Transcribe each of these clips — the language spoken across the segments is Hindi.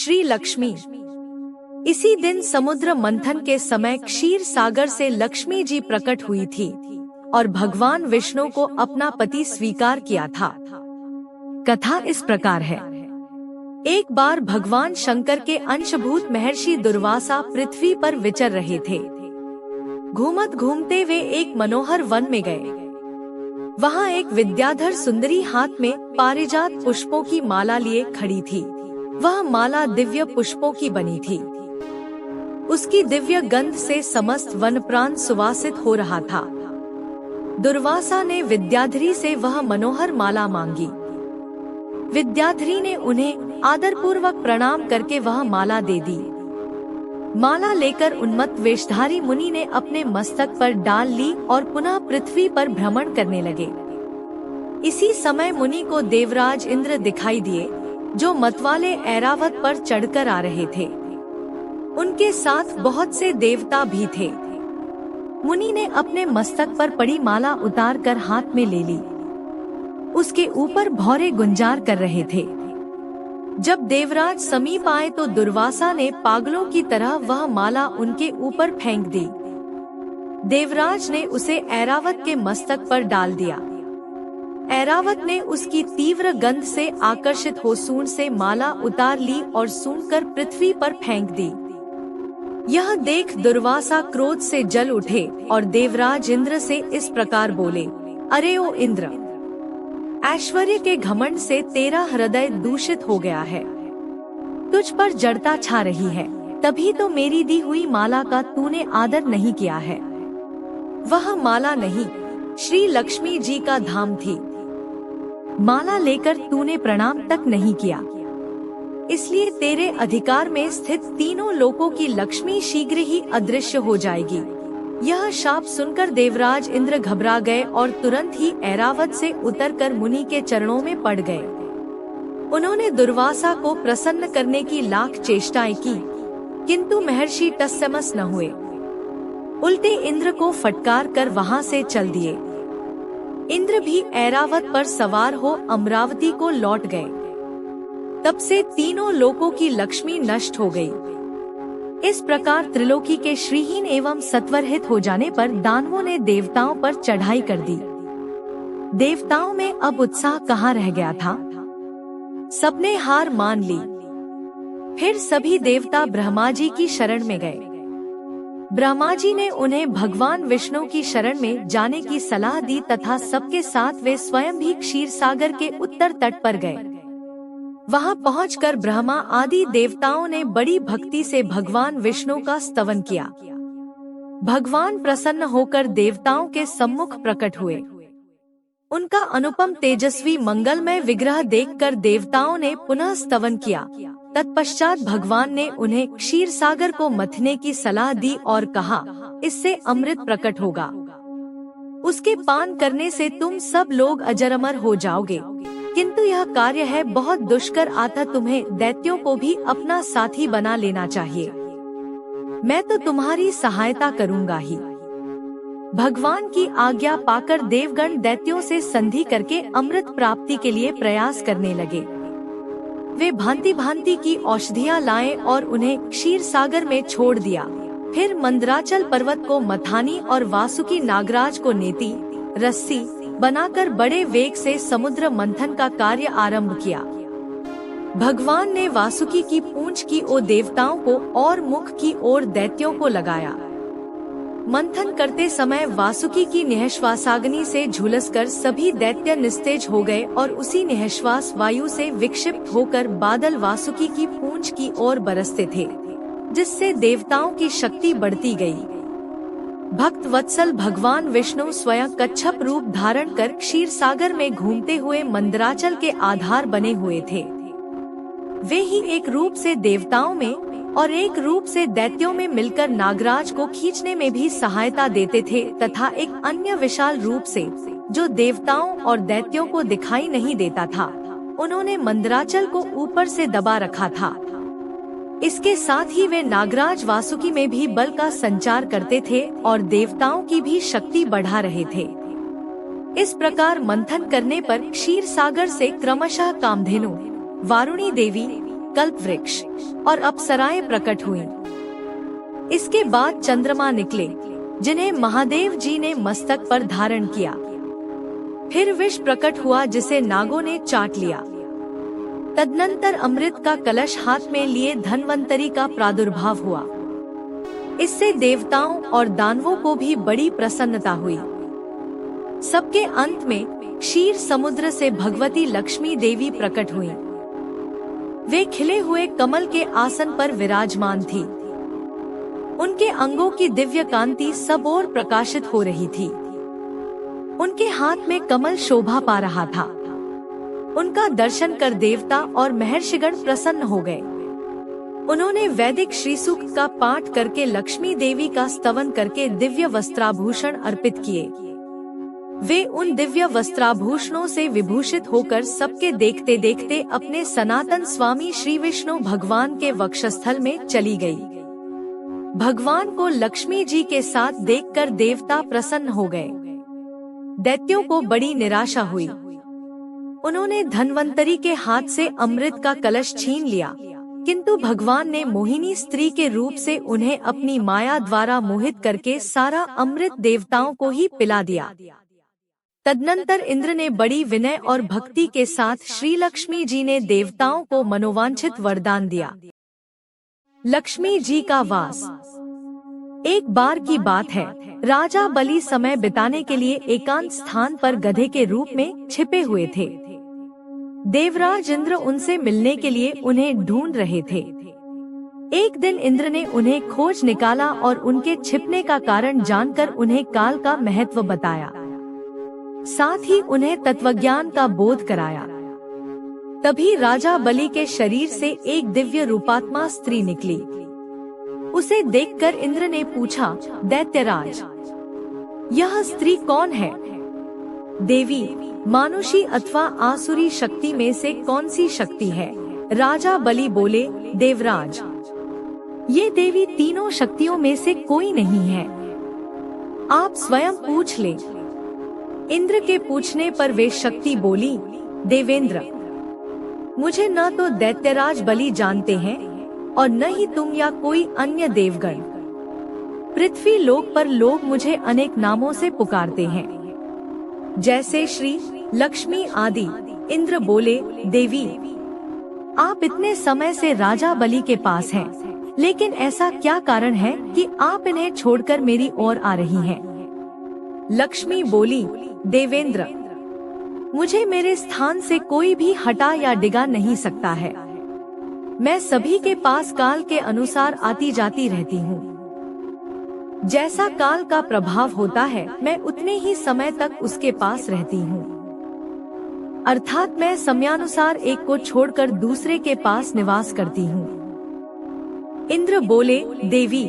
श्री लक्ष्मी। इसी दिन समुद्र मंथन के समय क्षीर सागर से लक्ष्मी जी प्रकट हुई थी और भगवान विष्णु को अपना पति स्वीकार किया था। कथा इस प्रकार है। एक बार भगवान शंकर के अंशभूत महर्षि दुर्वासा पृथ्वी पर विचर रहे थे। घूमत घूमते वे एक मनोहर वन में गए। वहाँ एक विद्याधर सुंदरी हाथ में पारिजात पुष्पों की माला लिए खड़ी थी। वह माला दिव्य पुष्पों की बनी थी। उसकी दिव्य गंध से समस्त वन प्रांत सुवासित हो रहा था। दुर्वासा ने विद्याधरी से वह मनोहर माला मांगी। विद्याधरी ने उन्हें आदरपूर्वक प्रणाम करके वह माला दे दी। माला लेकर उन्मत्त वेशधारी मुनि ने अपने मस्तक पर डाल ली और पुनः पृथ्वी पर भ्रमण करने लगे। इसी समय मुनि को देवराज इंद्र दिखाई दिए, जो मतवाले ऐरावत पर चढ़कर आ रहे थे। उनके साथ बहुत से देवता भी थे। मुनि ने अपने मस्तक पर पड़ी माला उतार कर हाथ में ले ली। उसके ऊपर भौरे गुंजार कर रहे थे। जब देवराज समीप आए तो दुर्वासा ने पागलों की तरह वह माला उनके ऊपर फेंक दी। देवराज ने उसे ऐरावत के मस्तक पर डाल दिया। ऐरावत ने उसकी तीव्र गंध से आकर्षित हो सूंड से माला उतार ली और सूंघकर पृथ्वी पर फेंक दी। यह देख दुर्वासा क्रोध से जल उठे और देवराज इंद्र से इस प्रकार बोले, अरे ओ इंद्र, ऐश्वर्य के घमंड से तेरा हृदय दूषित हो गया है। तुझ पर जड़ता छा रही है, तभी तो मेरी दी हुई माला का तूने आदर नहीं किया है। वह माला नहीं, श्री लक्ष्मी जी का धाम थी। माला लेकर तूने प्रणाम तक नहीं किया, इसलिए तेरे अधिकार में स्थित तीनों लोकों की लक्ष्मी शीघ्र ही अदृश्य हो जाएगी। यह शाप सुनकर देवराज इंद्र घबरा गए और तुरंत ही ऐरावत से उतरकर मुनि के चरणों में पड़ गए। उन्होंने दुर्वासा को प्रसन्न करने की लाख चेष्टाएं की, किंतु महर्षि टसमस न हुए। उल्टे इंद्र को फटकार कर वहां से चल दिए। इंद्र भी ऐरावत पर सवार हो अमरावती को लौट गए। तब से तीनों लोकों की लक्ष्मी नष्ट हो गई। इस प्रकार त्रिलोकी के श्रीहीन एवं सत्वरहित हो जाने पर दानवों ने देवताओं पर चढ़ाई कर दी। देवताओं में अब उत्साह कहाँ रह गया था। सबने हार मान ली। फिर सभी देवता ब्रह्मा जी की शरण में गए। ब्रह्मा जी ने उन्हें भगवान विष्णु की शरण में जाने की सलाह दी तथा सबके साथ वे स्वयं भी क्षीर सागर के उत्तर तट पर गए। वहां पहुंचकर ब्रह्मा आदि देवताओं ने बड़ी भक्ति से भगवान विष्णु का स्तवन किया। भगवान प्रसन्न होकर देवताओं के सम्मुख प्रकट हुए। उनका अनुपम तेजस्वी मंगलमय विग्रह देखकर देवताओं ने पुनः स्तवन किया। तत्पश्चात भगवान ने उन्हें क्षीर सागर को मथने की सलाह दी और कहा, इससे अमृत प्रकट होगा। उसके पान करने से तुम सब लोग अजर अमर हो जाओगे, किंतु यह कार्य है बहुत दुष्कर, अतः तुम्हें दैत्यों को भी अपना साथी बना लेना चाहिए। मैं तो तुम्हारी सहायता करूंगा ही। भगवान की आज्ञा पाकर देवगण दैत्यों से संधि करके अमृत प्राप्ति के लिए प्रयास करने लगे। वे भांति भांति की औषधियां लाए और उन्हें क्षीर सागर में छोड़ दिया। फिर मंदराचल पर्वत को मथानी और वासुकी नागराज को नेती रस्सी बनाकर बड़े वेग से समुद्र मंथन का कार्य आरंभ किया। भगवान ने वासुकी की पूंछ की ओर देवताओं को और मुख की ओर दैत्यों को लगाया। मंथन करते समय वासुकी की निःश्वासाग्नि से झुलसकर सभी दैत्य निस्तेज हो गए और उसी निःश्वास वायु से विक्षिप्त होकर बादल वासुकी की पूंछ की ओर बरसते थे, जिससे देवताओं की शक्ति बढ़ती गई। भक्त वत्सल भगवान विष्णु स्वयं कच्छप रूप धारण कर क्षीर सागर में घूमते हुए मंदराचल के आधार बने हुए थे। वे ही एक रूप से देवताओं में और एक रूप से दैत्यों में मिलकर नागराज को खींचने में भी सहायता देते थे तथा एक अन्य विशाल रूप से, जो देवताओं और दैत्यों को दिखाई नहीं देता था, उन्होंने मंदराचल को ऊपर से दबा रखा था। इसके साथ ही वे नागराज वासुकी में भी बल का संचार करते थे और देवताओं की भी शक्ति बढ़ा रहे थे। इस प्रकार मंथन करने पर क्षीर सागर से क्रमशः कामधेनु, वारुणी देवी, कल्पवृक्ष और अप्सराएं प्रकट हुईं। इसके बाद चंद्रमा निकले, जिन्हें महादेव जी ने मस्तक पर धारण किया। फिर विष प्रकट हुआ, जिसे नागों ने चाट लिया। तदनंतर अमृत का कलश हाथ में लिए धन्वंतरी का प्रादुर्भाव हुआ। इससे देवताओं और दानवों को भी बड़ी प्रसन्नता हुई। सबके अंत में क्षीर समुद्र से भगवती लक्ष्मी देवी प्रकट हुईं। वे खिले हुए कमल के आसन पर विराजमान थी। उनके अंगों की दिव्य कांति सब ओर प्रकाशित हो रही थी। उनके हाथ में कमल शोभा पा रहा था। उनका दर्शन कर देवता और महर्षिगण प्रसन्न हो गए। उन्होंने वैदिक श्री सूक्त का पाठ करके लक्ष्मी देवी का स्तवन करके दिव्य वस्त्राभूषण अर्पित किए। वे उन दिव्य वस्त्राभूषणों से विभूषित होकर सबके देखते देखते अपने सनातन स्वामी श्री विष्णु भगवान के वक्षस्थल में चली गई। भगवान को लक्ष्मी जी के साथ देखकर देवता प्रसन्न हो गए। दैत्यों को बड़ी निराशा हुई। उन्होंने धन्वंतरी के हाथ से अमृत का कलश छीन लिया, किंतु भगवान ने मोहिनी स्त्री के रूप से उन्हें अपनी माया द्वारा मोहित करके सारा अमृत देवताओं को ही पिला दिया। तदनंतर इंद्र ने बड़ी विनय और भक्ति के साथ श्री लक्ष्मी जी ने देवताओं को मनोवांछित वरदान दिया। लक्ष्मी जी का वास। एक बार की बात है, राजा बलि समय बिताने के लिए एकांत स्थान पर गधे के रूप में छिपे हुए थे। देवराज इंद्र उनसे मिलने के लिए उन्हें ढूंढ रहे थे। एक दिन इंद्र ने उन्हें खोज निकाला और उनके छिपने का कारण जानकर उन्हें काल का महत्व बताया। साथ ही उन्हें तत्वज्ञान का बोध कराया। तभी राजा बलि के शरीर से एक दिव्य रूपात्मा स्त्री निकली। उसे देखकर इंद्र ने पूछा, दैत्यराज, यह स्त्री कौन है? देवी, मानुषी अथवा आसुरी शक्ति में से कौन सी शक्ति है? राजा बलि बोले, देवराज, ये देवी तीनों शक्तियों में से कोई नहीं है। आप स्वयं पूछ ले। इंद्र के पूछने पर वे शक्ति बोली, देवेंद्र, मुझे न तो दैत्यराज बलि जानते हैं और न ही तुम या कोई अन्य देवगण। पृथ्वी लोक पर लोग मुझे अनेक नामों से पुकारते हैं, जैसे श्री, लक्ष्मी आदि। इंद्र बोले, देवी, आप इतने समय से राजा बलि के पास हैं, लेकिन ऐसा क्या कारण है कि आप इन्हें छोड़कर मेरी ओर आ रही हैं? लक्ष्मी बोली, देवेंद्र, मुझे मेरे स्थान से कोई भी हटा या डिगा नहीं सकता है। मैं सभी के पास काल के अनुसार आती जाती रहती हूँ। जैसा काल का प्रभाव होता है, मैं उतने ही समय तक उसके पास रहती हूँ। अर्थात मैं समयानुसार एक को छोड़कर दूसरे के पास निवास करती हूँ। इंद्र बोले, देवी,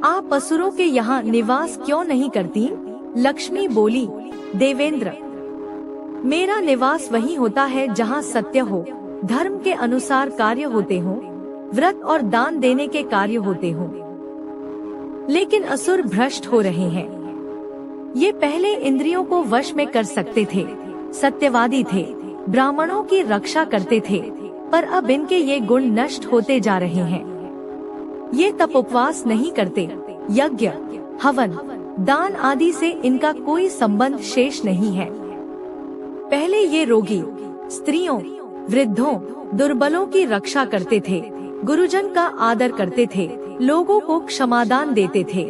आप असुरों के यहाँ निवास क्यों नहीं करती? लक्ष्मी बोली, देवेंद्र, मेरा निवास वही होता है जहाँ सत्य हो, धर्म के अनुसार कार्य होते हो, व्रत और दान देने के कार्य होते हो। लेकिन असुर भ्रष्ट हो रहे हैं। ये पहले इंद्रियों को वश में कर सकते थे, सत्यवादी थे, ब्राह्मणों की रक्षा करते थे, पर अब इनके ये गुण नष्ट होते जा रहे हैं। ये तप उपवास नहीं करते, यज्ञ, हवन, दान आदि से इनका कोई संबंध शेष नहीं है। पहले ये रोगी, स्त्रियों, वृद्धों, दुर्बलों की रक्षा करते थे, गुरुजन का आदर करते थे, लोगों को क्षमादान देते थे।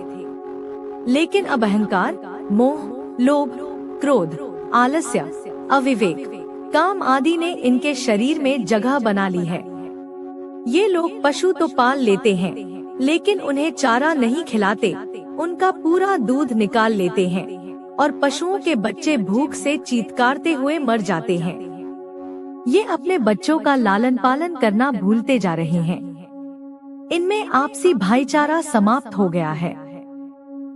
लेकिन अब अहंकार, मोह, लोभ, क्रोध, आलस्य, अविवेक, काम आदि ने इनके शरीर में जगह बना ली है। ये लोग पशु तो पाल लेते हैं, लेकिन उन्हें चारा नहीं खिलाते, उनका पूरा दूध निकाल लेते हैं और पशुओं के बच्चे भूख से चीत्कारते हुए मर जाते हैं। ये अपने बच्चों का लालन पालन करना भूलते जा रहे हैं। इनमें आपसी भाईचारा समाप्त हो गया है।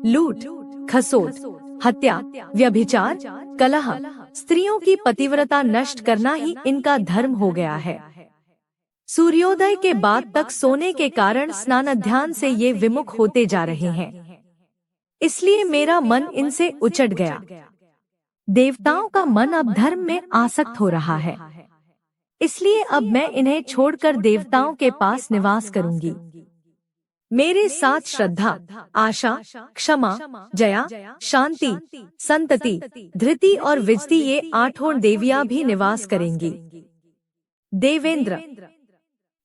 लूट, खसोट, हत्या, व्यभिचार, कलह, स्त्रियों की पतिव्रता नष्ट करना ही इनका धर्म हो गया है। सूर्योदय के बाद तक सोने के कारण स्नान ध्यान से ये विमुख होते जा रहे हैं। इसलिए मेरा मन इनसे उचट गया। देवताओं का मन अब धर्म में आसक्त हो रहा है। इसलिए अब मैं इन्हें छोड़कर देवताओं के पास निवास करूंगी। मेरे साथ श्रद्धा, आशा, क्षमा, जया, शांति, संतति, धृति और विजति ये 8 देवियां भी निवास करेंगी। देवेंद्र,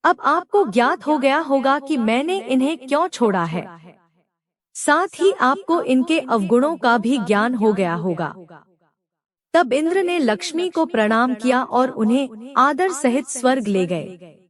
अब आपको ज्ञात हो गया होगा कि मैंने इन्हें क्यों छोड़ा है। साथ ही आपको इनके अवगुणों का भी ज्ञान हो गया होगा। तब इंद्र ने लक्ष्मी को प्रणाम किया और उन्हें आदर सहित स्वर्ग ले गए।